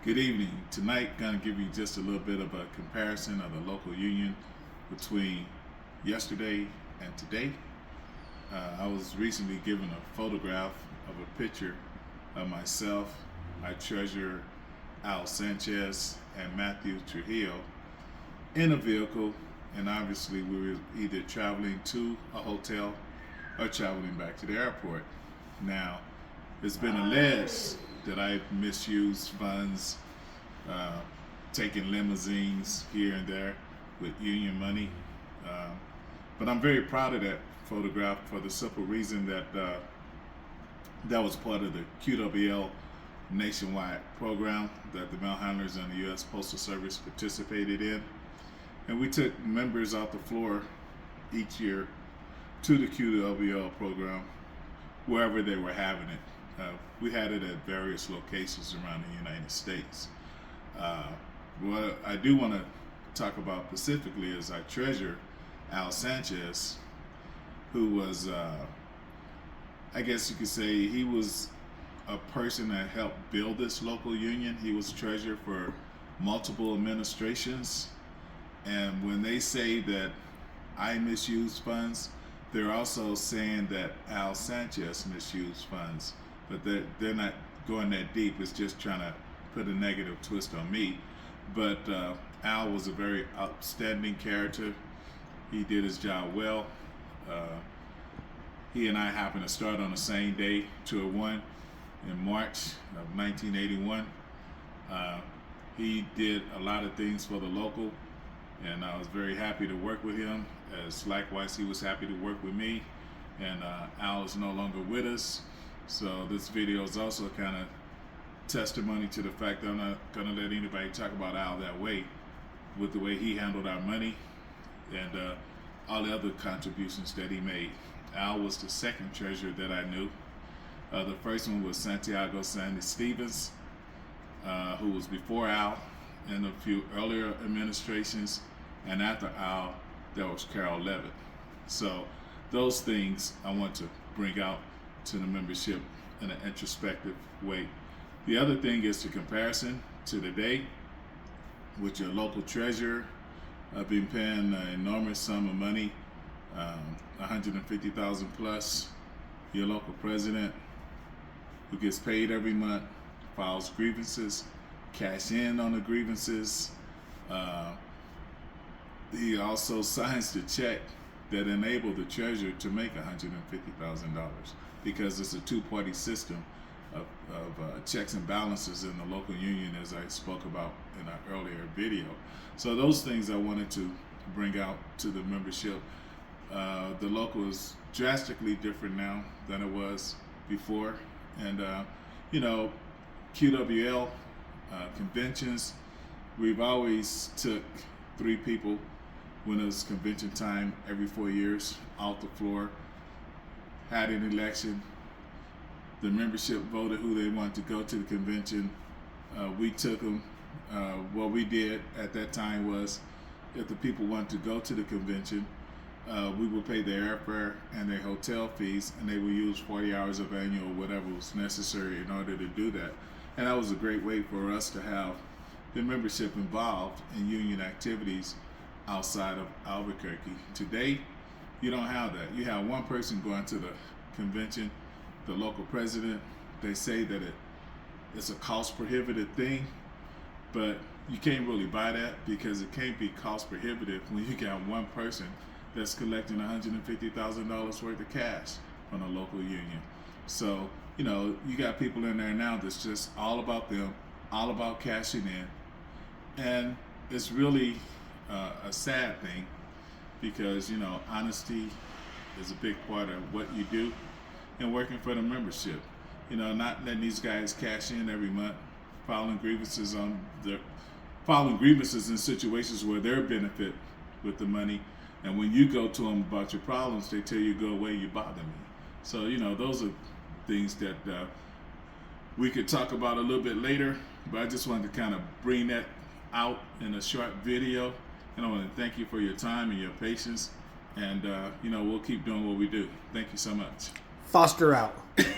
Good evening. Tonight, going to give you just a little bit of a comparison of the local union between yesterday and today. I was recently given a photograph of a picture of myself, my treasurer, Al Sanchez, and Matthew Trujillo in a vehicle, and obviously we were either traveling to a hotel or traveling back to the airport. Now, it's been alleged that I've misused funds, taking limousines here and there with union money. But I'm very proud of that photograph for the simple reason that that was part of the QWL nationwide program that the mail handlers and the U.S. Postal Service participated in. And we took members off the floor each year to the QWL program, wherever they were having it. We had it at various locations around the United States. What I do want to talk about specifically is our treasurer, Al Sanchez, who was, I guess you could say, he was a person that helped build this local union. He was treasurer for multiple administrations. And when they say that I misused funds, they're also saying that Al Sanchez misused funds. But they're not going that deep. It's just trying to put a negative twist on me. But Al was a very outstanding character. He did his job well. He and I happened to start on the same day, Tour 1, in March of 1981. He did a lot of things for the local, and I was very happy to work with him, as likewise he was happy to work with me. And Al is no longer with us. So this video is also kind of testimony to the fact that I'm not going to let anybody talk about Al that way, with the way he handled our money and all the other contributions that he made. Al was the second treasurer that I knew. The first one was Santiago Sandy Stevens, who was before Al in a few earlier administrations, and after Al, there was Carol Levitt. So those things I want to bring out to the membership in an introspective way. The other thing is the comparison to today with your local treasurer being paying an enormous sum of money, 150,000 plus. Your local president who gets paid every month, files grievances, cash in on the grievances. He also signs the check that enabled the treasurer to make $150,000, because it's a two-party system of checks and balances in the local union, as I spoke about in an earlier video. So those things I wanted to bring out to the membership. The local is drastically different now than it was before. And, QWL conventions, we've always took 3 people when it was convention time every 4 years off the floor, had an election. The membership voted who they wanted to go to the convention. We took them. What we did at that time was, if the people wanted to go to the convention, we would pay their airfare and their hotel fees, and they would use 40 hours of annual, whatever was necessary in order to do that. And that was a great way for us to have the membership involved in union activities outside of Albuquerque. Today, you don't have that. You have one person going to the convention, the local president. They say that it's a cost prohibitive thing, but you can't really buy that, because it can't be cost prohibitive when you got one person that's collecting $150,000 worth of cash from a local union. So, you got people in there now that's just all about them, all about cashing in. And it's really a sad thing, because, honesty is a big part of what you do, and working for the membership. Not letting these guys cash in every month, filing grievances in situations where they're benefit with the money. And when you go to them about your problems, they tell you, go away, you bother me. So, those are things that we could talk about a little bit later, but I just wanted to kind of bring that out in a short video. And I want to thank you for your time and your patience. And, we'll keep doing what we do. Thank you so much. Foster out.